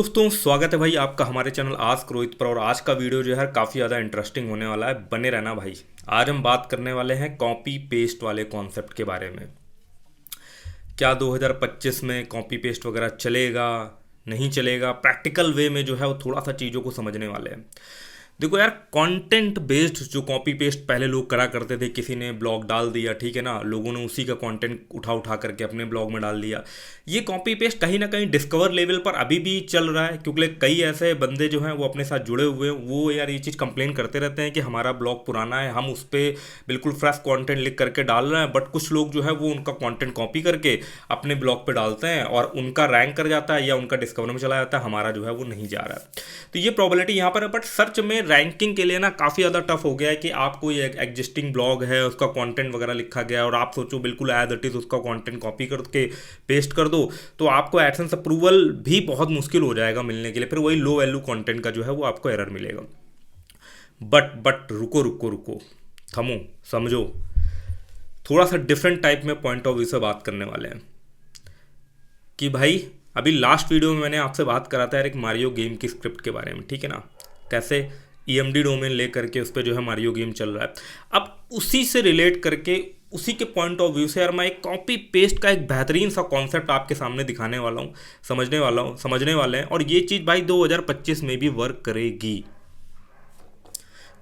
दोस्तों स्वागत है भाई आपका हमारे चैनल आस्क रोहित पर। और आज का वीडियो जो है काफ़ी ज़्यादा इंटरेस्टिंग होने वाला है, बने रहना भाई। आज हम बात करने वाले हैं कॉपी पेस्ट वाले कॉन्सेप्ट के बारे में। क्या 2025 में कॉपी पेस्ट वगैरह चलेगा, नहीं चलेगा, प्रैक्टिकल वे में जो है वो थोड़ा सा चीज़ों को समझने वाले हैं। देखो यार, कंटेंट बेस्ड जो कॉपी पेस्ट पहले लोग करा करते थे, किसी ने ब्लॉग डाल दिया, ठीक है ना, लोगों ने उसी का कंटेंट उठा उठा करके अपने ब्लॉग में डाल दिया। ये कॉपी पेस्ट कहीं ना कहीं डिस्कवर लेवल पर अभी भी चल रहा है, क्योंकि कई ऐसे बंदे जो हैं वो अपने साथ जुड़े हुए हैं, वो यार ये चीज़ कंप्लेन करते रहते हैं कि हमारा ब्लॉग पुराना है, हम उस पर बिल्कुल फ्रेश कंटेंट लिख करके डाल रहे हैं। बट कुछ लोग जो है वो उनका कंटेंट कॉपी करके अपने ब्लॉग पे डालते हैं और उनका रैंक कर जाता है या उनका डिस्कवर में चला जाता है, हमारा जो है वो नहीं जा रहा है। तो ये प्रॉबिलिटी यहाँ पर है। बट सर्च में रैंकिंग के लिए ना काफ़ी ज़्यादा टफ हो गया है कि आपको ये एग्जिस्टिंग ब्लॉग है, उसका कंटेंट वगैरह लिखा गया है और आप सोचो बिल्कुल एज इट इज़ उसका कंटेंट कॉपी करके पेस्ट कर दो, तो आपको एडसेंस अप्रूवल भी बहुत मुश्किल हो जाएगा मिलने के लिए। फिर वही लो वैल्यू कंटेंट का जो है वो आपको एरर मिलेगा। बट रुको रुको रुको, थमो, समझो, थोड़ा सा डिफरेंट टाइप में पॉइंट ऑफ व्यू से बात करने वाले हैं कि भाई अभी लास्ट वीडियो में मैंने आपसे बात करा था यार एक मारियो गेम की स्क्रिप्ट के बारे में, ठीक है ना, कैसे EMD डोमेन ले करके उस पर जो है मारियो गेम चल रहा है। अब उसी से रिलेट करके, उसी के पॉइंट ऑफ व्यू से यार मैं एक कॉपी पेस्ट का एक बेहतरीन सा कॉन्सेप्ट आपके सामने दिखाने वाला हूँ, समझने वाले हैं। और ये चीज़ भाई 2025 में भी वर्क करेगी।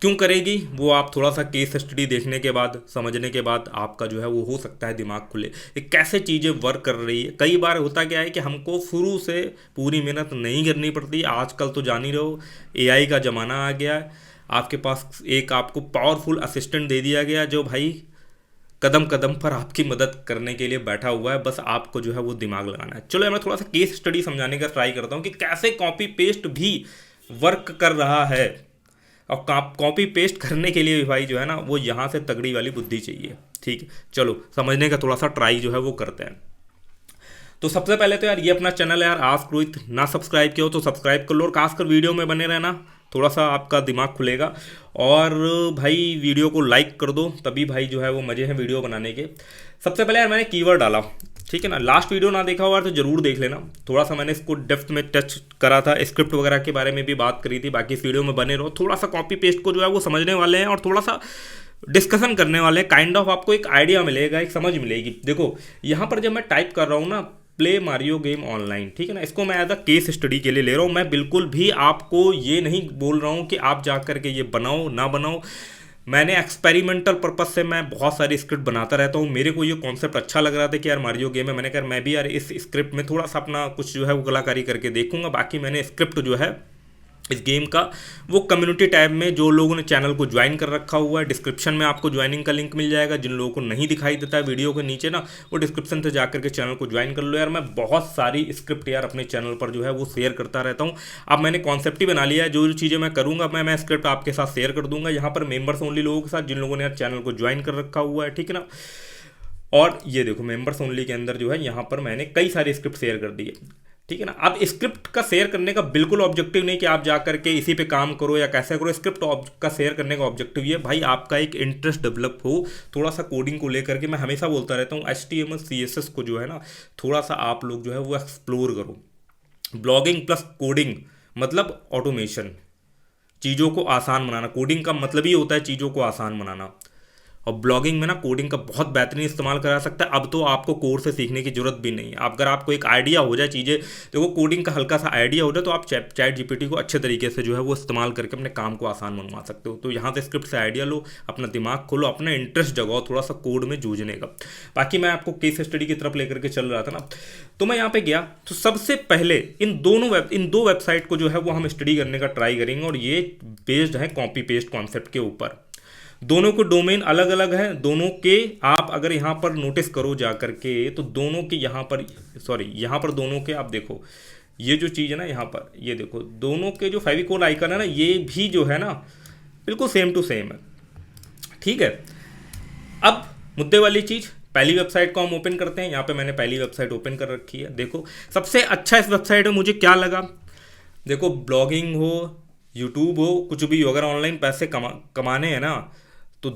क्यों करेगी वो आप थोड़ा सा केस स्टडी देखने के बाद, समझने के बाद आपका जो है वो हो सकता है दिमाग खुले कि कैसे चीज़ें वर्क कर रही है। कई बार होता क्या है कि हमको शुरू से पूरी मेहनत नहीं करनी पड़ती। आजकल तो जान ही रहो, AI का ज़माना आ गया है। आपके पास एक आपको पावरफुल असिस्टेंट दे दिया गया जो भाई कदम कदम पर आपकी मदद करने के लिए बैठा हुआ है, बस आपको जो है वो दिमाग लगाना है। चलो मैं थोड़ा सा केस स्टडी समझाने का ट्राई करता हूँ कि कैसे कॉपी पेस्ट भी वर्क कर रहा है। और कॉपी पेस्ट करने के लिए भी भाई जो है ना वो यहाँ से तगड़ी वाली बुद्धि चाहिए। ठीक है, चलो समझने का थोड़ा सा ट्राई जो है वो करते हैं। तो सबसे पहले तो यार ये अपना चैनल है यार आस्क रोहित, ना सब्सक्राइब किया हो तो सब्सक्राइब कर लो और खासकर वीडियो में बने रहना, थोड़ा सा आपका दिमाग खुलेगा। और भाई वीडियो को लाइक कर दो, तभी भाई जो है वो मज़े हैं वीडियो बनाने के। सबसे पहले यार मैंने कीवर्ड डाला, ठीक है ना। लास्ट वीडियो ना देखा हुआ तो जरूर देख लेना, थोड़ा सा मैंने इसको डेप्थ में टच करा था, स्क्रिप्ट वगैरह के बारे में भी बात करी थी। बाकी इस वीडियो में बने रहो, थोड़ा सा कॉपी पेस्ट को जो है वो समझने वाले हैं और थोड़ा सा डिस्कशन करने वाले हैं। काइंड ऑफ आपको एक आइडिया मिलेगा, एक समझ मिलेगी। देखो यहाँ पर जब मैं टाइप कर रहा हूँ ना प्ले मारियो गेम ऑनलाइन, ठीक है ना, इसको मैं एज अ केस स्टडी के लिए ले रहा हूँ। मैं बिल्कुल भी आपको ये नहीं बोल रहा हूँ कि आप जा करके ये बनाओ ना बनाओ। मैंने एक्सपेरिमेंटल पर्पज से मैं बहुत सारी स्क्रिप्ट बनाता रहता हूँ। मेरे को ये कॉन्सेप्ट अच्छा लग रहा था कि यार मारियो गेम है, मैंने कहा मैं भी यार इस स्क्रिप्ट में थोड़ा सा अपना कुछ जो है वो कलाकारी करके देखूंगा। बाकी मैंने स्क्रिप्ट जो है इस गेम का वो कम्युनिटी टैब में जो लोगों ने चैनल को ज्वाइन कर रखा हुआ है, डिस्क्रिप्शन में आपको ज्वाइनिंग का लिंक मिल जाएगा। जिन लोगों को नहीं दिखाई देता है वीडियो के नीचे ना, वो डिस्क्रिप्शन से जाकर के चैनल को ज्वाइन कर लो। यार मैं बहुत सारी स्क्रिप्ट यार अपने चैनल पर जो है वो शेयर करता रहता हूँ। अब मैंने कॉन्सेप्ट ही बना लिया है, जो जो चीज़ें मैं करूँगा मैं स्क्रिप्ट आपके साथ शेयर कर दूंगा। यहाँ पर मेंबर्स ओनली लोगों के साथ, जिन लोगों ने यार चैनल को ज्वाइन कर रखा हुआ है, ठीक है ना। और ये देखो मेंबर्स ओनली के अंदर जो है यहाँ पर मैंने कई सारी स्क्रिप्ट शेयर कर दी है, ठीक है ना। अब स्क्रिप्ट का शेयर करने का बिल्कुल ऑब्जेक्टिव नहीं कि आप जा करके इसी पे काम करो या कैसे करो। स्क्रिप्ट का शेयर करने का ऑब्जेक्टिव ये भाई आपका एक इंटरेस्ट डेवलप हो थोड़ा सा कोडिंग को लेकर के। मैं हमेशा बोलता रहता हूँ HTML CSS को जो है ना थोड़ा सा आप लोग जो है वो एक्सप्लोर करो। ब्लॉगिंग प्लस कोडिंग मतलब ऑटोमेशन, चीज़ों को आसान बनाना। कोडिंग का मतलब ही होता है चीज़ों को आसान बनाना, और ब्लॉगिंग में ना कोडिंग का बहुत बेहतरीन इस्तेमाल करा सकता है। अब तो आपको कोड से सीखने की जरूरत भी नहीं है। अगर आपको एक आइडिया हो जाए, चीज़ें देखो कोडिंग का हल्का सा आइडिया हो जाए, तो आप चैट GPT को अच्छे तरीके से जो है वो इस्तेमाल करके अपने काम को आसान बनवा सकते हो। तो यहाँ से स्क्रिप्ट से आइडिया लो, अपना दिमाग खोलो, अपना इंटरेस्ट जगाओ थोड़ा सा कोड में जूझने का। बाकी मैं आपको केस स्टडी की तरफ लेकर के चल रहा था ना, तो मैं यहाँ पे गया तो सबसे पहले इन दो वेबसाइट को जो है वो हम स्टडी करने का ट्राई करेंगे। और ये बेस्ड है कॉपी पेस्ट कॉन्सेप्ट के ऊपर। दोनों के डोमेन अलग अलग हैं, दोनों के आप अगर यहाँ पर नोटिस करो जा करके तो दोनों के यहाँ पर, यहाँ पर दोनों के आप देखो ये जो चीज़ है ना, यहाँ पर ये देखो दोनों के जो फेविकोल आइकन है ना, ये भी जो है ना बिल्कुल सेम टू सेम है, ठीक है। अब मुद्दे वाली चीज़, पहली वेबसाइट को हम ओपन करते हैं। यहाँ पे मैंने पहली वेबसाइट ओपन कर रखी है। देखो सबसे अच्छा इस वेबसाइट में मुझे क्या लगा, देखो ब्लॉगिंग हो, यूट्यूब हो, कुछ भी हो, अगर ऑनलाइन पैसे कमाने हैं ना तो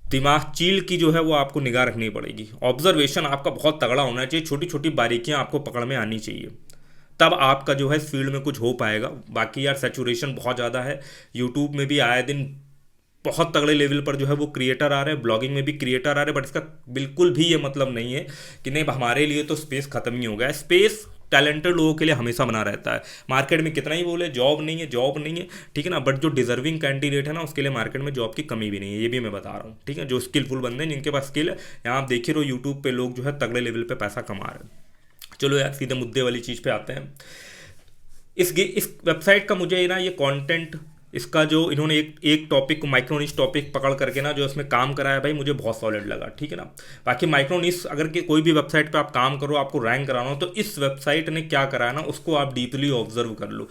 दिमाग चील की जो है वो आपको निगाह रखनी पड़ेगी। ऑब्जर्वेशन आपका बहुत तगड़ा होना चाहिए, छोटी छोटी बारीकियां आपको पकड़ में आनी चाहिए, तब आपका जो है इस फील्ड में कुछ हो पाएगा। बाकी यार सैचुरेशन बहुत ज़्यादा है, यूट्यूब में भी आए दिन बहुत तगड़े लेवल पर जो है वो क्रिएटर आ रहे हैं, ब्लॉगिंग में भी क्रिएटर आ रहे हैं, बट इसका बिल्कुल भी ये मतलब नहीं है कि नहीं हमारे लिए तो स्पेस खत्म ही हो गया है। स्पेस टैलेंटेड लोगों के लिए हमेशा बना रहता है। मार्केट में कितना ही बोले जॉब नहीं है जॉब नहीं है, ठीक है ना, बट जो डिजर्विंग कैंडिडेट है ना उसके लिए मार्केट में जॉब की कमी भी नहीं है, ये भी मैं बता रहा हूँ, ठीक है। जो स्किलफुल बंदे हैं जिनके पास स्किल है, यहाँ आप देख ही रहो यूट्यूब पे लोग जो है तगड़े लेवल पे पैसा कमा रहे हैं। चलो यार सीधे मुद्दे वाली चीज़ पे आते हैं। इस वेबसाइट का मुझे ना ये कंटेंट, इसका जो इन्होंने एक टॉपिक को माइक्रोनिश टॉपिक पकड़ करके ना जो इसमें काम करा है भाई, मुझे बहुत सॉलिड लगा, ठीक है ना। बाकी माइक्रोनिश अगर कि कोई भी वेबसाइट पे आप काम करो, आपको रैंक कराना हो, तो इस वेबसाइट ने क्या करा है ना उसको आप डीपली ऑब्जर्व कर लो।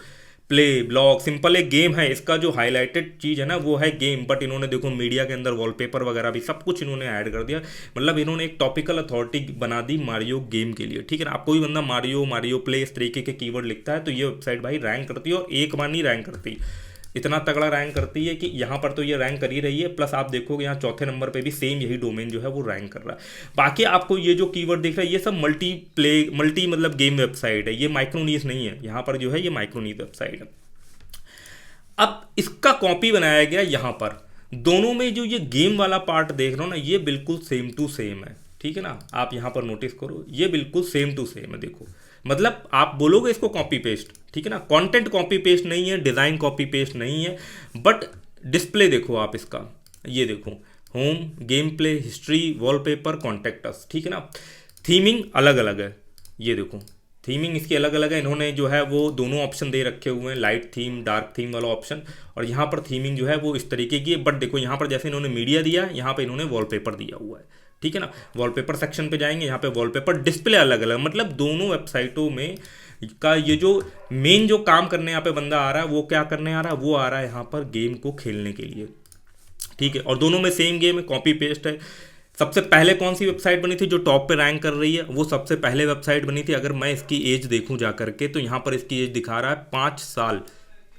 प्ले ब्लॉग सिंपल एक गेम है, इसका जो हाईलाइटेड चीज़ है ना वो है गेम, बट इन्होंने देखो मीडिया के अंदर वॉलपेपर वगैरह भी सब कुछ इन्होंने ऐड कर दिया। मतलब इन्होंने एक टॉपिकल अथॉरिटी बना दी मारियो गेम के लिए, ठीक है ना। आप कोई बंदा मारियो मारियो प्ले इस तरीके के कीवर्ड लिखता है तो ये वेबसाइट भाई रैंक करती है, और एक बार नहीं रैंक करती, इतना तगड़ा रैंक करती है कि यहाँ पर तो ये रैंक कर ही रही है, प्लस आप देखोगे यहाँ चौथे नंबर पे भी सेम यही डोमेन जो है वो रैंक कर रहा है। बाकी आपको ये जो कीवर्ड दिख रहा है ये सब मल्टी मतलब गेम वेबसाइट है, ये माइक्रोनीस नहीं है, यहाँ पर जो है ये माइक्रोनीस वेबसाइट है। अब इसका कॉपी बनाया गया यहाँ पर, दोनों में जो ये गेम वाला पार्ट देख रहे हो ना ये बिल्कुल सेम टू सेम है, ठीक है ना। आप यहाँ पर नोटिस करो ये बिल्कुल सेम टू सेम है, देखो मतलब आप बोलोगे इसको कॉपी पेस्ट, ठीक है ना, कंटेंट कॉपी पेस्ट नहीं है, डिज़ाइन कॉपी पेस्ट नहीं है, बट डिस्प्ले देखो आप इसका, ये देखो home, game play, history, wallpaper, contact us, ठीक है ना। थीमिंग अलग अलग है, ये देखो थीमिंग इसकी अलग अलग है, इन्होंने जो है वो दोनों ऑप्शन दे रखे हुए हैं, लाइट थीम डार्क थीम वाला ऑप्शन, और यहाँ पर थीमिंग जो है वो इस तरीके की है। बट देखो यहाँ पर जैसे इन्होंने मीडिया दिया है, यहाँ पर इन्होंने वॉलपेपर दिया हुआ है, ठीक है ना। वॉलपेपर सेक्शन पे जाएंगे, यहाँ पे वॉलपेपर डिस्प्ले अलग अलग, मतलब दोनों वेबसाइटों में का ये जो मेन जो काम करने यहाँ पे बंदा आ रहा है वो क्या करने आ रहा है, वो आ रहा है यहाँ पर गेम को खेलने के लिए, ठीक है। और दोनों में सेम गेम है, कॉपी पेस्ट है। सबसे पहले कौन सी वेबसाइट बनी थी जो टॉप पे रैंक कर रही है, वो सबसे पहले वेबसाइट बनी थी, अगर मैं इसकी एज देखूं जा करके तो यहाँ पर इसकी एज दिखा रहा है 5 साल,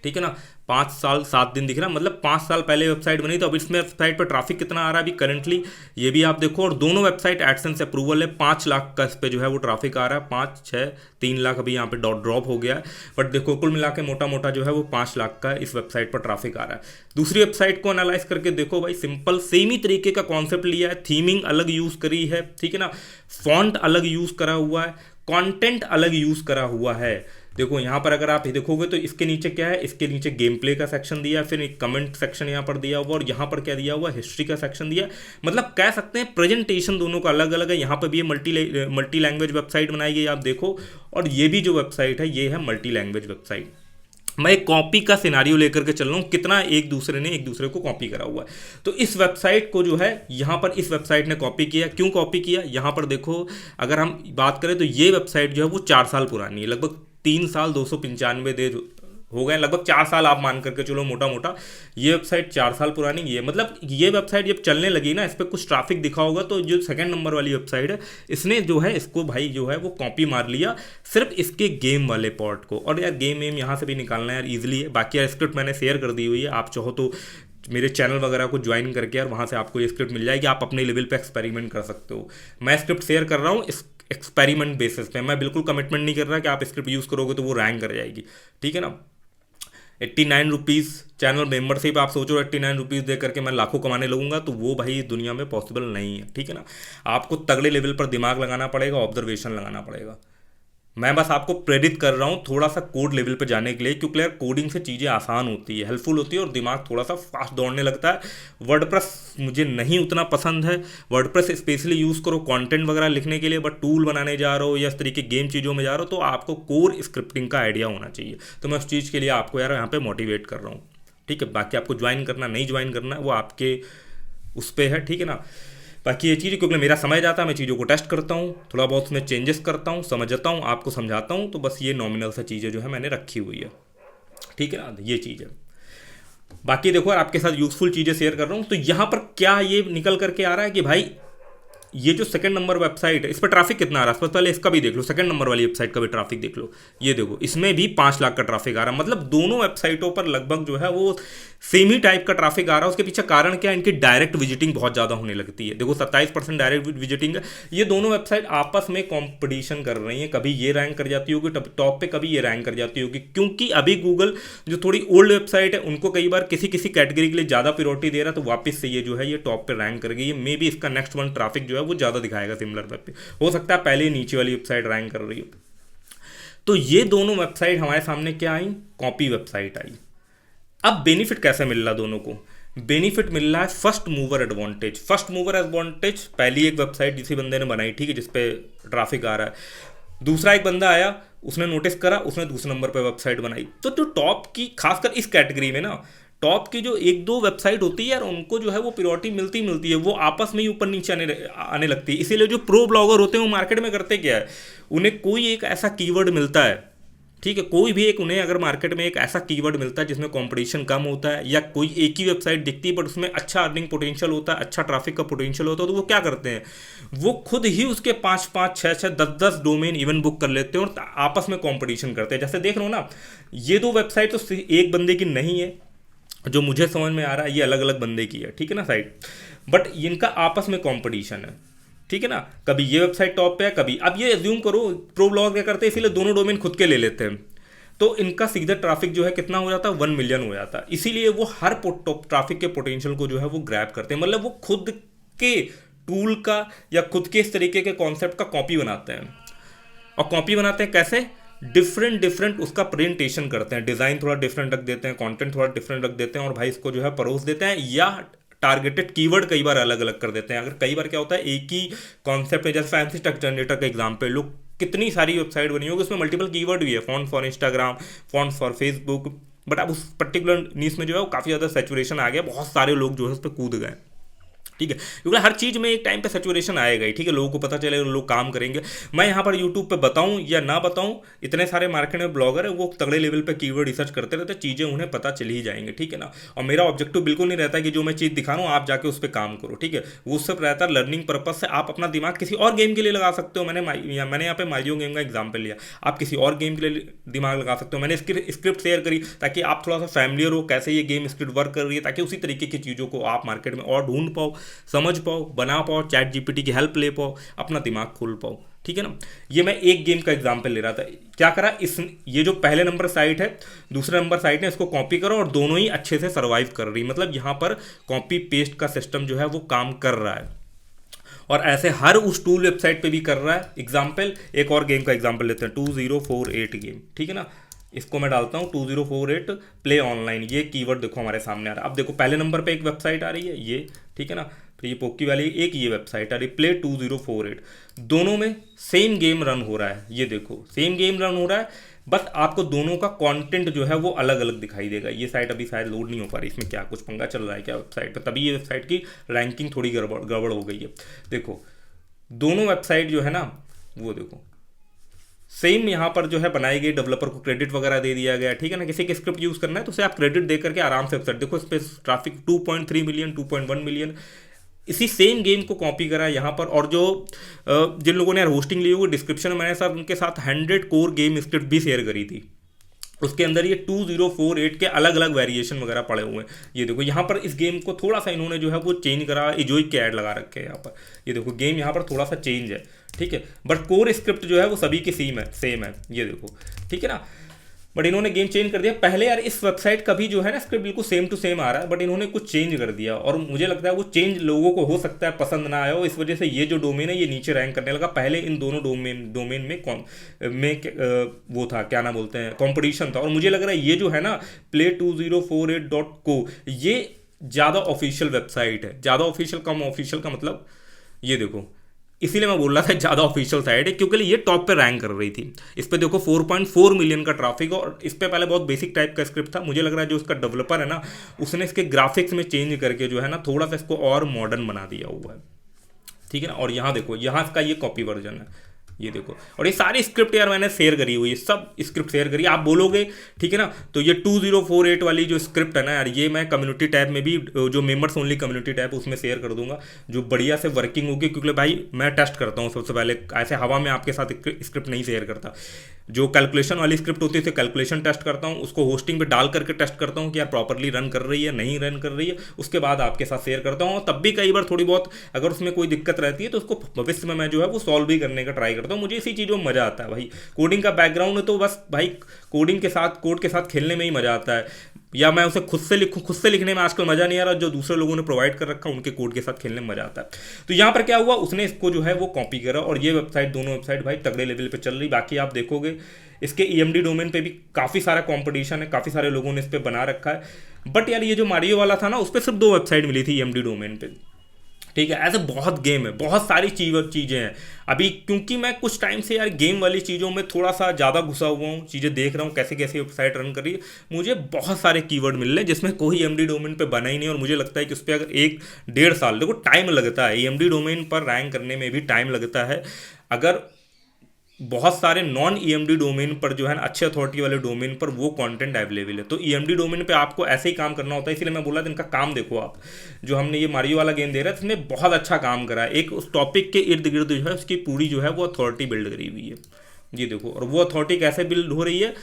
ठीक है ना, 5 साल 7 दिन दिख रहा है, मतलब 5 साल पहले वेबसाइट बनी। तो अब इसमें वेबसाइट पर ट्रैफिक कितना आ रहा है अभी करंटली ये भी आप देखो, और दोनों वेबसाइट एडसेंस अप्रूवल है, 5 लाख का इस पर जो है वो ट्रैफिक आ रहा है, 5 6 3 लाख अभी यहाँ पे ड्रॉप हो गया है, बट देखो कुल मिला के मोटा मोटा जो है वो 5 लाख का इस वेबसाइट पर ट्रैफिक आ रहा है। दूसरी वेबसाइट को एनालाइज करके देखो भाई, सिंपल सेम ही तरीके का कॉन्सेप्ट लिया है, थीमिंग अलग यूज़ करी है, ठीक है ना, फॉन्ट अलग यूज़ करा हुआ है, कंटेंट अलग यूज़ करा हुआ है। देखो यहाँ पर अगर आप देखोगे तो इसके नीचे क्या है, इसके नीचे गेम प्ले का सेक्शन दिया है, फिर एक कमेंट सेक्शन यहाँ पर दिया हुआ, और यहाँ पर क्या दिया हुआ, हिस्ट्री का सेक्शन दिया। मतलब कह सकते हैं प्रेजेंटेशन दोनों का अलग अलग है। यहाँ पर भी ये मल्टी लैंग्वेज वेबसाइट बनाई गई आप देखो, और ये भी जो वेबसाइट है ये है मल्टी लैंग्वेज वेबसाइट। मैं एक कॉपी का सिनारियो लेकर के चल रहा हूँ, कितना एक दूसरे को कॉपी करा हुआ है। तो इस वेबसाइट को जो है यहाँ पर इस वेबसाइट ने कॉपी किया, क्यों कॉपी किया, यहाँ पर देखो अगर हम बात करें तो ये वेबसाइट जो है वो 4 साल पुरानी है, लगभग 3 साल 295 दिन हो गए, लगभग 4 साल आप मान करके चलो मोटा मोटा, ये वेबसाइट 4 साल पुरानी है। मतलब ये वेबसाइट जब चलने लगी ना, इस पर कुछ ट्रैफिक दिखा होगा, तो जो सेकंड नंबर वाली वेबसाइट है इसने जो है इसको भाई जो है वो कॉपी मार लिया सिर्फ इसके गेम वाले पार्ट को। और यार गेम यहाँ से भी निकालना यार ईजिली है, बाकी यार स्क्रिप्ट मैंने शेयर कर दी हुई है, आप चाहो तो मेरे चैनल वगैरह को ज्वाइन करके यार वहाँ से आपको ये स्क्रिप्ट मिल जाएगी, आप अपने लेवल पे एक्सपेरिमेंट कर सकते हो। मैं स्क्रिप्ट शेयर कर रहा हूँ इस एक्सपेरिमेंट बेसिस पे, मैं बिल्कुल कमिटमेंट नहीं कर रहा कि आप स्क्रिप्ट यूज़ करोगे तो वो रैंक कर जाएगी, ठीक है ना। 89 रुपीज़ चैनल मेंबरशिप, आप सोचो 89 रुपीज़ दे करके मैं लाखों कमाने लगूंगा, तो वो भाई दुनिया में पॉसिबल नहीं है, ठीक है ना। आपको तगड़े लेवल पर दिमाग लगाना पड़ेगा, ऑब्जर्वेशन लगाना पड़ेगा। मैं बस आपको प्रेरित कर रहा हूँ थोड़ा सा कोड लेवल पे जाने के लिए, क्योंकि यार कोडिंग से चीज़ें आसान होती है, हेल्पफुल होती है, और दिमाग थोड़ा सा फास्ट दौड़ने लगता है। वर्डप्रेस मुझे नहीं उतना पसंद है, वर्डप्रेस स्पेशली यूज़ करो कंटेंट वगैरह लिखने के लिए, बट टूल बनाने जा रहे हो या इस तरीके गेम चीज़ों में जा रहे हो तो आपको कोर स्क्रिप्टिंग का आइडिया होना चाहिए। तो मैं उस चीज़ के लिए आपको यार यहाँ पर मोटिवेट कर रहा हूँ, ठीक है। बाकी आपको ज्वाइन करना नहीं ज्वाइन करना वो आपके उस पर है, ठीक है ना। बाकी ये चीज़ क्योंकि मेरा समय जाता है, मैं चीज़ों को टेस्ट करता हूँ, थोड़ा बहुत उसमें चेंजेस करता हूँ, समझता हूँ, आपको समझाता हूँ, तो बस ये नॉमिनल सा चीज़ें जो है मैंने रखी हुई है, ठीक है ना, ये चीज़ है। बाकी देखो यार आपके साथ यूजफुल चीज़ें शेयर कर रहा हूँ, तो यहाँ पर क्या ये निकल करके आ रहा है कि भाई ये जो सेकंड नंबर वेबसाइट है, इस पर ट्रैफिक कितना आ रहा है, पहले इसका भी देख लो, सेकंड नंबर वाली वेबसाइट का भी ट्रैफिक देख लो। ये देखो इसमें भी 5 लाख का ट्रैफिक आ रहा है। मतलब दोनों वेबसाइटों पर लगभग जो है वो सेम ही टाइप का ट्रैफिक आ रहा है। उसके पीछे कारण क्या है, इनकी डायरेक्ट विजिटिंग बहुत ज़्यादा होने लगती है। देखो 27% डायरेक्ट विजिटिंग है। ये दोनों वेबसाइट आपस में कॉम्पिटिशन कर रही है, कभी ये रैंक कर जाती होगी टॉप पे, कभी ये रैंक कर जाती होगी, क्योंकि अभी गूगल जो थोड़ी ओल्ड वेबसाइट है उनको कई बार किसी किसी कैटेगरी के लिए ज़्यादा प्रायोरिटी दे रहा है, तो वापस से ये जो है ये टॉप पे रैंक कर गई है। मे बी इसका नेक्स्ट वन ट्रैफिक जो है वो ज़्यादा दिखाएगा सिमिलर वेब पे, हो सकता है पहले नीचे वाली वेबसाइट रैंक कर रही हो। तो ये दोनों वेबसाइट हमारे सामने क्या आई, कॉपी वेबसाइट आई। अब बेनिफिट कैसे मिल रहा दोनों को, बेनिफिट मिल रहा है first mover advantage. First mover advantage, पहली एक वेबसाइट किसी बंदे ने बनाई, ठीक है, जिसपे ट्रैफिक आ रहा है, दूसरा एक बंदा आया, उसने नोटिस करा, उसने दूसरे नंबर पे वेबसाइट बनाई। तो जो टॉप की, खासकर इस कैटेगरी में ना, टॉप की जो एक दो वेबसाइट होती है यार, उनको जो है वो प्रायोरिटी मिलती है, वो आपस में ही ऊपर नीचे आने लगती है। इसीलिए जो प्रो ब्लॉगर होते हैं वो मार्केट में करते क्या है, उन्हें कोई एक ऐसा कीवर्ड मिलता है, ठीक है, कोई भी एक, उन्हें अगर मार्केट में एक ऐसा कीवर्ड मिलता है जिसमें कंपटीशन कम होता है, या कोई एक ही वेबसाइट दिखती है बट उसमें अच्छा अर्निंग पोटेंशियल होता है, अच्छा ट्रैफिक का पोटेंशियल होता है, तो वो क्या करते हैं, वो खुद ही उसके 5-5, 6-6, 10-10 डोमेन इवन बुक कर लेते हैं और आपस में कंपटीशन करते हैं। जैसे देख रहे हो ना, ये दो वेबसाइट तो एक बंदे की नहीं है, जो मुझे समझ में आ रहा है ये अलग अलग बंदे की है, ठीक है ना साइट, बट इनका आपस में कंपटीशन है, ठीक है ना। कभी ये वेबसाइट टॉप पे है, कभी, अब ये एज्यूम करो प्रो ब्लॉगर क्या करते हैं, इसीलिए दोनों डोमेन खुद के ले लेते हैं, तो इनका सीधा ट्रैफिक जो है कितना हो जाता है, 1 मिलियन हो जाता है। इसीलिए वो हर ट्रैफिक के पोटेंशियल को जो है वो ग्रैब करते हैं, मतलब वो खुद के टूल का या खुद के इस तरीके के कॉन्सेप्ट का कॉपी बनाते हैं। और कॉपी बनाते हैं कैसे, डिफरेंट उसका प्रेजेंटेशन करते हैं, डिज़ाइन थोड़ा डिफरेंट रख देते हैं, कंटेंट थोड़ा डिफरेंट रख देते हैं, और भाई इसको जो है परोस देते हैं, या टारगेटेड कीवर्ड कई बार अलग अलग कर देते हैं। अगर कई बार क्या होता है, एक ही कॉन्सेप्ट है, जैसे फैंसी टेक्स्ट जनरेटर का एग्जाम्पल लो, कितनी सारी वेबसाइट बनी होगी, उसमें मल्टीपल कीवर्ड भी है, font for Instagram, font for Facebook, but अब उस पर्टिकुलर नीश में जो है वो काफ़ी ज़्यादा सैचुरेशन आ गया, बहुत सारे लोग जो है उस पर कूद गए, ठीक है, क्योंकि हर चीज़ में एक टाइम पे सैचुरेशन आएगा ही, ठीक है, लोगों को पता चलेगा, लोग काम करेंगे। मैं यहाँ पर यूट्यूब पे बताऊँ या ना बताऊँ, इतने सारे मार्केट में ब्लॉगर है, वो तगड़े लेवल पे कीवर्ड रिसर्च करते रहते, चीज़ें उन्हें पता चल ही जाएंगे, ठीक है ना। और मेरा ऑब्जेक्टिव बिल्कुल नहीं रहता कि जो मैं चीज़ दिखा रहा हूँ आप जाके उस पर काम करो, ठीक है, वो सब रहता है लर्निंग पर्पज से। आप अपना दिमाग किसी और गेम के लिए लगा सकते हो, मैंने यहाँ पे मारियो गेम का एग्जाम्पल लिया, आप किसी और गेम के लिए दिमाग लगा सकते हो। मैंने इसकी स्क्रिप्ट शेयर करी ताकि आप थोड़ा सा फैमिलियर हो कैसे ये गेम स्क्रिप्ट वर्क कर रही है, ताकि उसी तरीके की चीज़ों को आप मार्केट में और ढूंढ पाओ, समझ पाओ, बना पाओ, चैट जीपीटी की हेल्प ले पाओ, अपना दिमाग खोल पाओ, ठीक है ना। ये मैं एक गेम का एग्जांपल ले रहा था। क्या करा, ये जो पहले नंबर साइट है, दूसरे नंबर साइट है, इसको कॉपी करो और दोनों ही अच्छे से सर्वाइव कर रही, मतलब यहाँ पर कॉपी पेस्ट का सिस्टम जो है वो काम कर रहा है, और ऐसे हर उस टूल वेबसाइट पे भी कर रहा है। एग्जाम्पल, एक और गेम का एग्जाम्पल लेते हैं, 2048 गेम, ठीक है ना। इसको मैं डालता हूँ 2048 प्ले ऑनलाइन, ये कीवर्ड देखो हमारे सामने आ रहा है। अब देखो पहले नंबर पे एक वेबसाइट आ रही है ये, ठीक है ना, फिर ये पोकी वाली एक ये वेबसाइट आ रही है प्ले 2048, दोनों में सेम गेम रन हो रहा है। ये देखो सेम गेम रन हो रहा है, बस आपको दोनों का कंटेंट जो है वो अलग अलग दिखाई देगा। ये साइट अभी शायद लोड नहीं हो पा रही, इसमें क्या कुछ पंगा चल रहा है क्या वेबसाइट पर, तभी ये वेबसाइट की रैंकिंग थोड़ी गड़बड़ हो गई है। देखो दोनों वेबसाइट जो है ना, वो देखो सेम यहाँ पर जो है बनाई गई, डेवलपर को क्रेडिट वगैरह दे दिया गया, ठीक है ना। किसी के स्क्रिप्ट यूज़ करना है तो उसे आप क्रेडिट दे करके आराम से वेबसाइट देखो, इस पर ट्रैफिक 2.3 मिलियन, 2.1 मिलियन, इसी सेम गेम को कॉपी करा है यहाँ पर। और जो जिन लोगों ने यार होस्टिंग ली होगी, डिस्क्रिप्शन में मैंने साथ उनके साथ 100 कोर गेम स्क्रिप्ट भी शेयर करी थी, उसके अंदर ये 2048 के अलग अलग वेरिएशन वगैरह पड़े हुए हैं। ये देखो यहाँ पर इस गेम को थोड़ा सा इन्होंने जो है वो चेंज करा, इजोई के ऐड लगा रखे हैं यहाँ पर। ये देखो गेम यहाँ पर थोड़ा सा चेंज है, ठीक है, बट कोर स्क्रिप्ट जो है वो सभी की सेम है। ये देखो, ठीक है ना, बट इन्होंने गेम चेंज कर दिया। पहले यार इस वेबसाइट का भी जो है ना स्क्रिप्ट बिल्कुल सेम टू सेम आ रहा है, बट इन्होंने कुछ चेंज कर दिया, और मुझे लगता है वो चेंज लोगों को हो सकता है पसंद ना आया हो, इस वजह से ये जो डोमेन है ये नीचे रैंक करने लगा। पहले इन दोनों डोमेन में वो था, क्या ना बोलते हैं, कॉम्पिटिशन था, और मुझे लग रहा है ये जो है ना play2048.co ये ज़्यादा ऑफिशियल वेबसाइट है। ज़्यादा ऑफिशियल, कम ऑफिशियल का मतलब, ये देखो इसीलिए मैं बोल रहा था ज़्यादा ऑफिशियल साइट है, क्योंकि ये टॉप पे रैंक कर रही थी। इस पे देखो 4.4 मिलियन का ट्रैफिक, और इस पे पहले बहुत बेसिक टाइप का स्क्रिप्ट था। मुझे लग रहा है जो उसका डेवलपर है ना, उसने इसके ग्राफिक्स में चेंज करके जो है ना थोड़ा सा इसको और मॉडर्न बना दिया हुआ है, ठीक है ना। और यहाँ देखो, यहाँ इसका ये कॉपी वर्जन है, ये देखो, और ये सारी स्क्रिप्ट यार मैंने शेयर करी हुई है, सब स्क्रिप्ट शेयर करी, आप बोलोगे ठीक है ना। तो ये 2048 वाली जो स्क्रिप्ट है ना यार, ये मैं कम्युनिटी टैब में भी, जो मेंबर्स ओनली कम्युनिटी टैब उसमें शेयर कर दूंगा, जो बढ़िया से वर्किंग होगी, क्योंकि भाई मैं टेस्ट करता हूँ सबसे पहले, ऐसे हवा में आपके साथ स्क्रिप्ट नहीं शेयर करता। जो कैलकुलेशन वाली स्क्रिप्ट होती है उसे कैलकुलेशन टेस्ट करता हूँ, उसको होस्टिंग पे डाल करके टेस्ट करता हूँ कि यार प्रॉपरली रन कर रही है नहीं रन कर रही है, उसके बाद आपके साथ शेयर करता हूँ। तब भी कई बार थोड़ी बहुत अगर उसमें कोई दिक्कत रहती है तो उसको भविष्य में मैं जो है वो सॉल्व भी करने का ट्राई करता हूँ। मुझे इसी चीज़ों में मज़ा आता है भाई, कोडिंग का बैकग्राउंड है तो बस भाई कोडिंग के साथ, कोड के साथ खेलने में ही मज़ा आता है, या मैं उसे खुद से लिखूँ, खुद से लिखने में आजकल मज़ा नहीं आ रहा, जो दूसरे लोगों ने प्रोवाइड कर रखा उनके कोड के साथ खेलने में मज़ा आता है। तो यहाँ पर क्या हुआ, उसने इसको जो है वो कॉपी करा, और ये वेबसाइट, दोनों वेबसाइट भाई तगड़े लेवल पे चल रही। बाकी आप देखोगे इसके EMD डोमेन पे भी काफ़ी सारा कंपटीशन है, काफ़ी सारे लोगों ने इस पर बना रखा है। बट यार ये जो मारियो वाला था ना, उस पर सिर्फ 2 वेबसाइट मिली थी EMD डोमेन पे, ठीक है। ऐसे बहुत गेम है, बहुत सारी चीज़ें हैं अभी, क्योंकि मैं कुछ टाइम से यार गेम वाली चीज़ों में थोड़ा सा ज़्यादा घुसा हुआ हूँ, चीज़ें देख रहा हूँ कैसे कैसे वेबसाइट रन कर रही है। मुझे बहुत सारे कीवर्ड मिल रहे हैं जिसमें कोई EMD डोमेन पे बना ही नहीं, और मुझे लगता है कि उस पर अगर 1-1.5 साल, देखो टाइम लगता है EMD डोमेन पर रैंक करने में भी टाइम लगता है। अगर बहुत सारे नॉन EMD डोमेन पर जो है ना, अच्छे अथॉरिटी वाले डोमेन पर वो कंटेंट अवेलेबल है, तो EMD डोमेन पे आपको ऐसे ही काम करना होता है। इसलिए मैं बोला इनका काम देखो आप, जो हमने ये मारियो वाला गेम दे रहा है इसमें बहुत अच्छा काम करा है। एक उस टॉपिक के इर्द गिर्द जो है उसकी पूरी जो है वो अथॉरिटी बिल्ड करी हुई है, ये देखो। और वो अथॉरिटी कैसे बिल्ड हो रही है,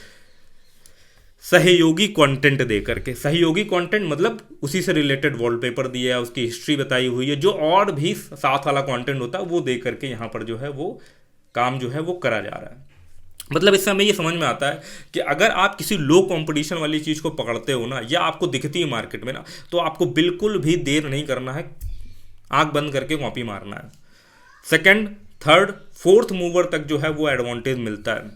सहयोगी कंटेंट दे करके। सहयोगी कंटेंट मतलब उसी से रिलेटेड वॉलपेपर दिया है, उसकी हिस्ट्री बताई हुई है, जो और भी साथ वाला कंटेंट होता है वो दे करके यहाँ पर जो है वो काम जो है वो करा जा रहा है। मतलब इससे हमें ये समझ में आता है कि अगर आप किसी लो कंपटीशन वाली चीज़ को पकड़ते हो ना, या आपको दिखती है मार्केट में ना, तो आपको बिल्कुल भी देर नहीं करना है, आंख बंद करके कॉपी मारना है। सेकंड, थर्ड, फोर्थ मूवर तक जो है वो एडवांटेज मिलता है,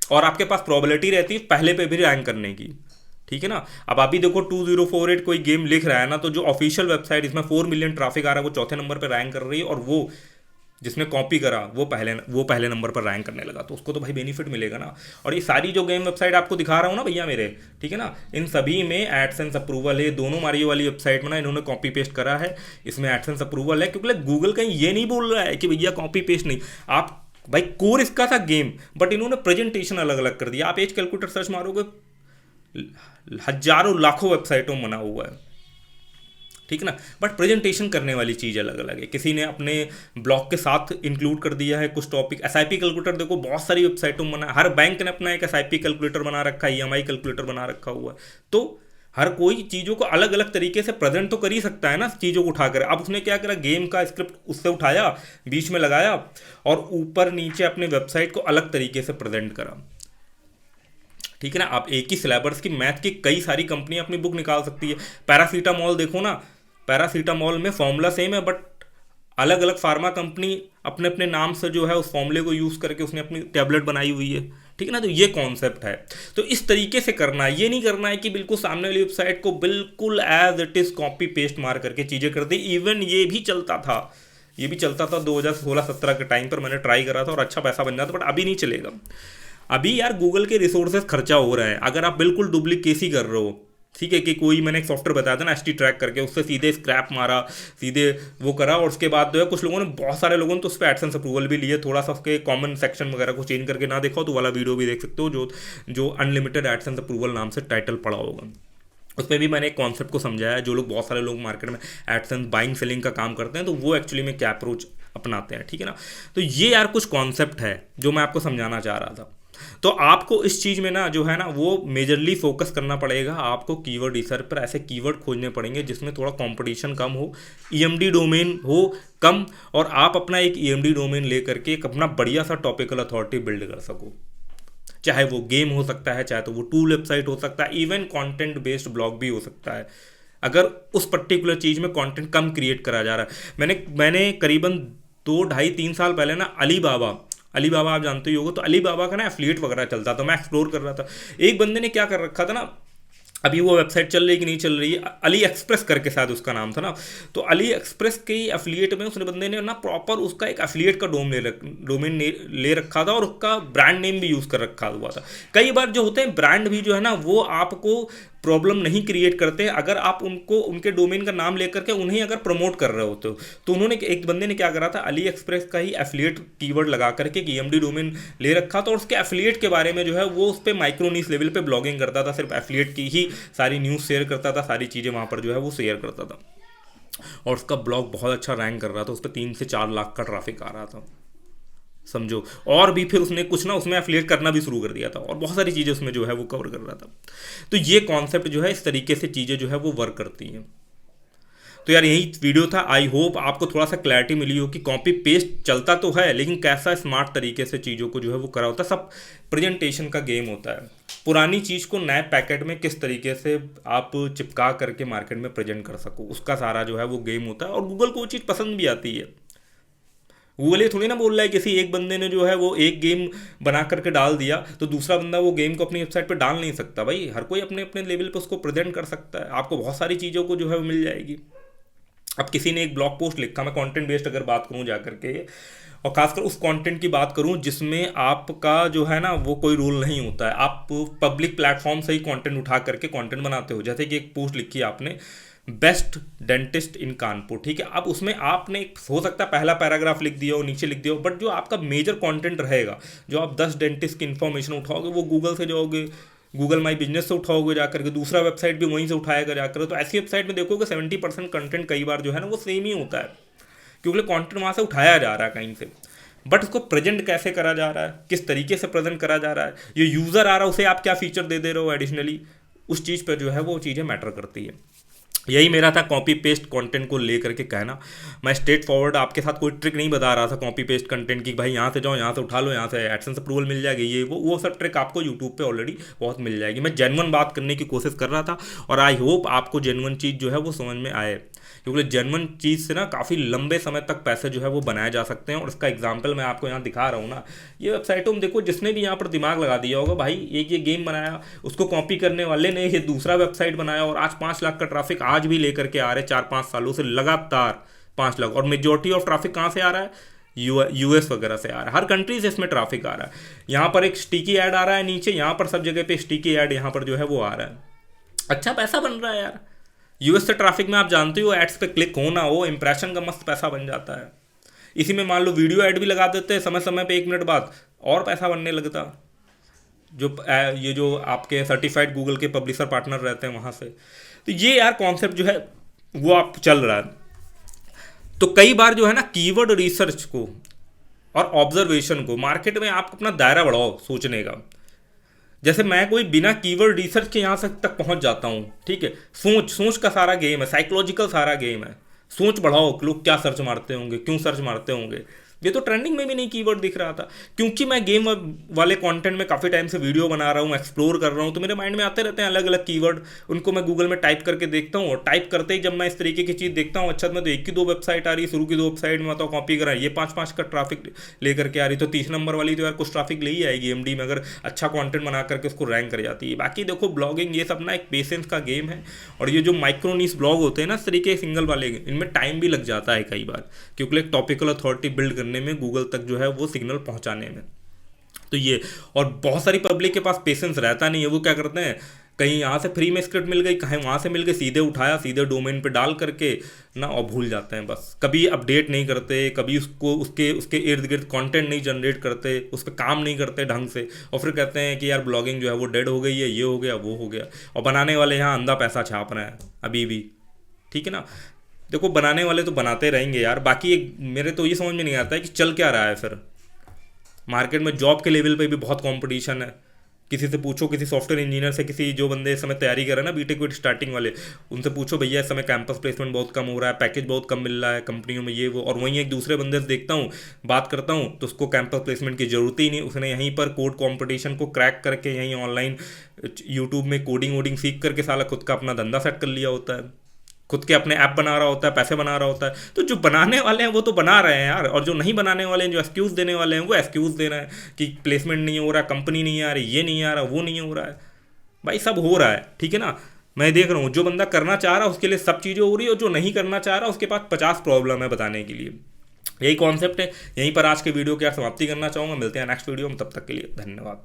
और आपके पास प्रोबेबिलिटी रहती है पहले पे भी रैंक करने की, ठीक है ना। अब अभी देखो 2048 कोई गेम लिख रहा है ना, तो जो ऑफिशियल वेबसाइट इसमें 4 मिलियन ट्रैफिक आ रहा है वो चौथे नंबर पर रैंक कर रही है, और वो जिसने कॉपी करा वो पहले नंबर पर रैंक करने लगा, तो उसको तो भाई बेनिफिट मिलेगा ना। और ये सारी जो गेम वेबसाइट आपको दिखा रहा हूँ ना भैया मेरे, ठीक है ना, इन सभी में एडसेंस अप्रूवल है। दोनों मारियो वाली वेबसाइट में ना इन्होंने कॉपी पेस्ट करा है, इसमें एडसेंस अप्रूवल है, क्योंकि गूगल कहीं ये नहीं बोल रहा है कि भैया कॉपी पेस्ट नहीं, आप भाई कोर इसका था गेम, बट इन्होंने प्रेजेंटेशन अलग अलग कर दिया। आप एज कैलकुलेटर सर्च मारोगे, हजारों लाखों वेबसाइटों में बना हुआ है, ठीक है ना, बट प्रेजेंटेशन करने वाली चीज़ अलग अलग है। किसी ने अपने ब्लॉग के साथ इंक्लूड कर दिया है कुछ टॉपिक। SIP कैलकुलेटर देखो बहुत सारी वेबसाइटों में बना, हर बैंक ने अपना एक SIP कैलकुलेटर बना रखा है, EMI कैलकुलेटर बना रखा हुआ है। तो हर कोई चीज़ों को अलग अलग तरीके से प्रेजेंट तो कर ही सकता है ना, चीज़ों को उठाकर। अब उसने क्या करा, गेम का स्क्रिप्ट उससे उठाया, बीच में लगाया, और ऊपर नीचे अपने वेबसाइट को अलग तरीके से प्रेजेंट करा, ठीक है ना। आप एक ही सिलेबस की मैथ की कई सारी कंपनियां अपनी बुक निकाल सकती है। पैरासीटामॉल देखो ना, पैरासीटामॉल में फॉर्मूला सेम है, बट अलग अलग फार्मा कंपनी अपने अपने नाम से जो है उस फॉर्मूले को यूज़ करके उसने अपनी टैबलेट बनाई हुई है, ठीक है ना। तो ये कॉन्सेप्ट है, तो इस तरीके से करना है। ये नहीं करना है कि बिल्कुल सामने वाली वेबसाइट को बिल्कुल as it is copy paste मार करके चीज़ें कर दी। इवन ये भी चलता था, ये भी चलता था 2016-17 के टाइम पर, मैंने ट्राई करा था और अच्छा पैसा बन जाता, बट अभी नहीं चलेगा। अभी यार गूगल के रिसोर्सेज खर्चा हो रहा है। अगर आप बिल्कुल डुप्लीकेसी कर रहे हो, ठीक है, कि कोई मैंने एक सॉफ्टवेयर बताया था ना HT ट्रैक करके, उससे सीधे स्क्रैप मारा, सीधे वो करा, और उसके बाद जो है कुछ लोगों ने, बहुत सारे लोगों ने तो उस पर एडसेंस अप्रूवल भी लिए। थोड़ा सा उसके कॉमन सेक्शन वगैरह को चेंज करके ना देखा हो तो वाला वीडियो भी देख सकते हो, जो अनलिमिटेड एडसेंस अप्रूवल नाम से टाइटल पड़ा होगा। उसमें भी मैंने एक कॉन्सेप्ट को समझाया है। जो लोग, बहुत सारे लोग मार्केट में एडसेंस बाइंग सेलिंग का काम करते हैं, तो वो एक्चुअली में क्या अप्रोच अपनाते हैं, ठीक है ना। तो ये यार कुछ कॉन्सेप्ट है जो मैं आपको समझाना चाह रहा था। तो आपको इस चीज़ में ना जो है ना वो मेजरली फोकस करना पड़ेगा। आपको कीवर्ड रिसर्च पर ऐसे कीवर्ड खोजने पड़ेंगे जिसमें थोड़ा कंपटीशन कम हो, EMD डोमेन हो कम, और आप अपना एक EMD डोमेन ले करके एक अपना बढ़िया सा टॉपिकल अथॉरिटी बिल्ड कर सको। चाहे वो गेम हो सकता है, चाहे तो वो टूल वेबसाइट हो सकता है, इवन कंटेंट बेस्ड ब्लॉग भी हो सकता है, अगर उस पर्टिकुलर चीज़ में कंटेंट कम क्रिएट करा जा रहा है। मैंने करीबन 2-2.5-3 साल पहले ना अली बाबा आप जानते ही होगे, तो अली बाबा का ना एफिलिएट वगैरह चलता था, मैं एक्सप्लोर कर रहा था। एक बंदे ने क्या कर रखा था ना, अभी वो वेबसाइट चल रही कि नहीं चल रही है, अली एक्सप्रेस करके शायद उसका नाम था ना, तो अली एक्सप्रेस के एफिलिएट में उसने बंदे ने ना प्रॉपर उसका एक एफिलिएट का डोमेन ले रखा था, और उसका ब्रांड नेम भी यूज़ कर रखा हुआ था। कई बार जो होते हैं ब्रांड भी जो है ना वो आपको प्रॉब्लम नहीं क्रिएट करते अगर आप उनको उनके डोमेन का नाम लेकर के उन्हें अगर प्रमोट कर रहे होते हो। तो उन्होंने, एक बंदे ने क्या करा था, अली एक्सप्रेस का ही एफिलिएट कीवर्ड लगा करके ईएमडी डोमेन ले रखा था और उसके एफिलिएट के बारे में जो है वो उस पर माइक्रो नीश लेवल पे ब्लॉगिंग करता था, सिर्फ एफिलिएट की ही सारी न्यूज़ शेयर करता था, सारी चीज़ें वहाँ पर जो है वो शेयर करता था और उसका ब्लॉग बहुत अच्छा रैंक कर रहा था, उस पर 3 से 4 लाख का ट्रैफिक आ रहा था, समझो। और भी फिर उसने कुछ ना उसमें एफिलिएट करना भी शुरू कर दिया था और बहुत सारी चीज़ें उसमें जो है वो कवर कर रहा था। तो ये कॉन्सेप्ट जो है, इस तरीके से चीज़ें जो है वो वर्क करती हैं। तो यार यही वीडियो था, आई होप आपको थोड़ा सा क्लैरिटी मिली हो कि कॉपी पेस्ट चलता तो है लेकिन कैसा स्मार्ट तरीके से चीज़ों को जो है वो करा होता है। सब प्रेजेंटेशन का गेम होता है, पुरानी चीज़ को नए पैकेट में किस तरीके से आप चिपका करके मार्केट में प्रेजेंट कर सको, उसका सारा जो है वो गेम होता है। और गूगल को वो चीज़ पसंद भी आती है। गूगल ये थोड़ी ना बोल रहा है किसी एक बंदे ने जो है वो एक गेम बना करके डाल दिया तो दूसरा बंदा वो गेम को अपनी वेबसाइट पे डाल नहीं सकता। भाई हर कोई अपने अपने लेवल पे उसको प्रेजेंट कर सकता है, आपको बहुत सारी चीज़ों को जो है वो मिल जाएगी। अब किसी ने एक ब्लॉग पोस्ट लिखा, मैं कंटेंट बेस्ड अगर बात करूं जा करके, और खासकर उस कंटेंट की बात करूं जिसमें आपका जो है ना वो कोई रोल नहीं होता है, आप पब्लिक प्लेटफॉर्म से ही कंटेंट उठा करके कंटेंट बनाते हो। जैसे कि एक पोस्ट लिखी आपने, बेस्ट डेंटिस्ट इन कानपुर, ठीक है। अब उसमें आपने हो सकता है पहला पैराग्राफ लिख दिया हो, नीचे लिख दिया हो, बट जो आपका मेजर कंटेंट रहेगा, जो आप 10 डेंटिस्ट की इन्फॉर्मेशन उठाओगे वो गूगल से जाओगे, गूगल माई बिजनेस से उठाओगे जाकर के, दूसरा वेबसाइट भी वहीं से उठाएगा जाकर। तो ऐसी वेबसाइट में देखोगे 70% कंटेंट कई बार जो है ना वो सेम ही होता है, क्योंकि कंटेंट वहाँ से उठाया जा रहा है कहीं से, बट उसको प्रेजेंट कैसे करा जा रहा है, किस तरीके से प्रेजेंट करा जा रहा है, ये यूज़र आ रहा है उसे आप क्या फीचर दे दे रहे हो एडिशनली, उस चीज़ पर जो है वो चीज़ें मैटर करती है। यही मेरा था कॉपी पेस्ट कंटेंट को लेकर के कहना। मैं स्ट्रेट फॉरवर्ड आपके साथ कोई ट्रिक नहीं बता रहा था कॉपी पेस्ट कंटेंट की, भाई यहाँ से जाओ, यहाँ से उठा लो, यहाँ से एडसेंस अप्रूवल मिल जाएगी, ये वो सब ट्रिक आपको यूट्यूब पे ऑलरेडी बहुत मिल जाएगी। मैं जेन्युइन बात करने की कोशिश कर रहा था और आई होप आपको जेन्युइन चीज़ जो है वो समझ में आए, क्योंकि जेन्युइन चीज़ से ना काफ़ी लंबे समय तक पैसे जो है वो बनाए जा सकते हैं। और इसका एग्जाम्पल मैं आपको यहाँ दिखा रहा हूँ ना, ये वेबसाइटों में देखो, जिसने भी यहाँ पर दिमाग लगा दिया होगा, भाई एक ये गेम बनाया, उसको कॉपी करने वाले ने ये दूसरा वेबसाइट बनाया और आज 5 लाख का ट्रैफिक आज भी लेकर के आ रहे 4-5 सालों से लगातार 5 लाख। और मेजोरिटी ऑफ ट्रैफिक कहाँ से आ रहा है, यूएस वगैरह से आ रहा है, हर कंट्री से इसमें ट्रैफिक आ रहा है। यहाँ पर एक स्टिकी ऐड आ रहा है नीचे, यहाँ पर सब जगह पे स्टिकी ऐड यहाँ पर जो है वो आ रहा है, अच्छा पैसा बन रहा है यार। यूएस से ट्रैफिक में आप जानते हो एड्स पे क्लिक हो ना हो, इंप्रेशन का मस्त पैसा बन जाता है। इसी में मान लो वीडियो ऐड भी लगा देते हैं समय समय पे 1 मिनट बाद, और पैसा बनने लगता। जो ये जो आपके सर्टिफाइड गूगल के पब्लिशर पार्टनर रहते हैं वहाँ से, तो ये यार कॉन्सेप्ट जो है वो आप चल रहा है। तो कई बार जो है ना कीवर्ड रिसर्च को और ऑब्जर्वेशन को, मार्केट में आप अपना दायरा बढ़ाओ सोचने का। जैसे मैं कोई बिना कीवर्ड रिसर्च के यहाँ से तक पहुँच जाता हूँ, ठीक है, सोच का सारा गेम है, साइकोलॉजिकल सारा गेम है। सोच बढ़ाओ कि लोग क्या सर्च मारते होंगे, क्यों सर्च मारते होंगे। ये तो ट्रेंडिंग में भी नहीं कीवर्ड दिख रहा था, क्योंकि मैं गेम वाले कंटेंट में काफ़ी टाइम से वीडियो बना रहा हूँ, एक्सप्लोर कर रहा हूँ, तो मेरे माइंड में आते रहते हैं अलग अलग कीवर्ड, उनको मैं गूगल में टाइप करके देखता हूँ। और टाइप करते ही जब मैं इस तरीके की चीज़ देखता हूँ, अच्छा मैं तो 1 की 2 वेबसाइट आ रही है, शुरू की 2 वेबसाइट में तो कॉपी करा, ये 5-5 का ट्रैफिक लेकर के आ रही, तो 30 नंबर वाली तो यार कुछ ट्रैफिक ले ही आएगी एमडी में, अगर अच्छा कॉन्टेंट बना करके उसको रैंक कर जाती है। बाकी देखो ब्लॉगिंग ये सब ना एक पेशेंस का गेम है, और ये जो माइक्रो नीश ब्लॉग होते हैं ना इस तरीके सिंगल वाले, इनमें टाइम भी लग जाता है कई बार, क्योंकि एक टॉपिकल अथॉरिटी बिल्ड करने में, गूगल तक जो है वो सिग्नल पहुंचाने में। तो ये, और बहुत सारी पब्लिक के पास पेशेंस रहता नहीं है, वो क्या करते हैं, कहीं यहाँ से फ्री में स्क्रिप्ट मिल गई, कहीं वहाँ से मिल गई, सीधे उठाया, सीधे डोमेन पे डाल करके ना, और भूल जाते हैं बस। कभी अपडेट नहीं करते, कभी उसको उसके इर्द गिर्द कंटेंट नहीं जनरेट करते, उस पर काम नहीं करते ढंग से, और फिर कहते हैं कि यार ब्लॉगिंग जो है वो डेड हो गई है, ये हो गया वो हो गया। और बनाने वाले यहाँ अंधा पैसा छाप रहे हैं अभी भी, ठीक है ना। देखो बनाने वाले तो बनाते रहेंगे यार, बाकी मेरे तो ये समझ में नहीं आता है कि चल क्या रहा है फिर मार्केट में। जॉब के लेवल पे भी बहुत कंपटीशन है, किसी से पूछो, किसी सॉफ्टवेयर इंजीनियर से, किसी जो बंदे इस समय तैयारी कर रहे हैं ना बीटेक विट स्टार्टिंग वाले, उनसे पूछो भैया इस समय कैंपस प्लेसमेंट बहुत कम हो रहा है, पैकेज बहुत कम मिल रहा है कंपनियों में, ये वो। और वहीं एक दूसरे बंदे से देखता हूँ, बात करता हूँ, तो उसको कैंपस प्लेसमेंट की ज़रूरत ही नहीं, उसने यहीं पर कोड कॉम्पिटिशन को क्रैक करके यहीं ऑनलाइन यूट्यूब में कोडिंग वोडिंग सीख करके साला खुद का अपना धंधा सेट कर लिया होता है, खुद के अपने ऐप बना रहा होता है, पैसे बना रहा होता है। तो जो बनाने वाले हैं वो तो बना रहे हैं यार, और जो नहीं बनाने वाले हैं, जो एक्सक्यूज़ देने वाले हैं, वो एक्सक्यूज़ दे रहे हैं कि प्लेसमेंट नहीं हो रहा, कंपनी नहीं आ रही, ये नहीं आ रहा, वो नहीं हो रहा है। भाई सब हो रहा है, ठीक है ना। मैं देख रहा हूँ जो बंदा करना चाह रहा है उसके लिए सब चीज़ें हो रही है, और जो नहीं करना चाह रहा उसके पास 50 प्रॉब्लम है बताने के लिए। यही कॉन्सेप्ट है। यहीं पर आज के वीडियो की समाप्ति करना चाहूँगा। मिलते हैं नेक्स्ट वीडियो में, तब तक के लिए धन्यवाद।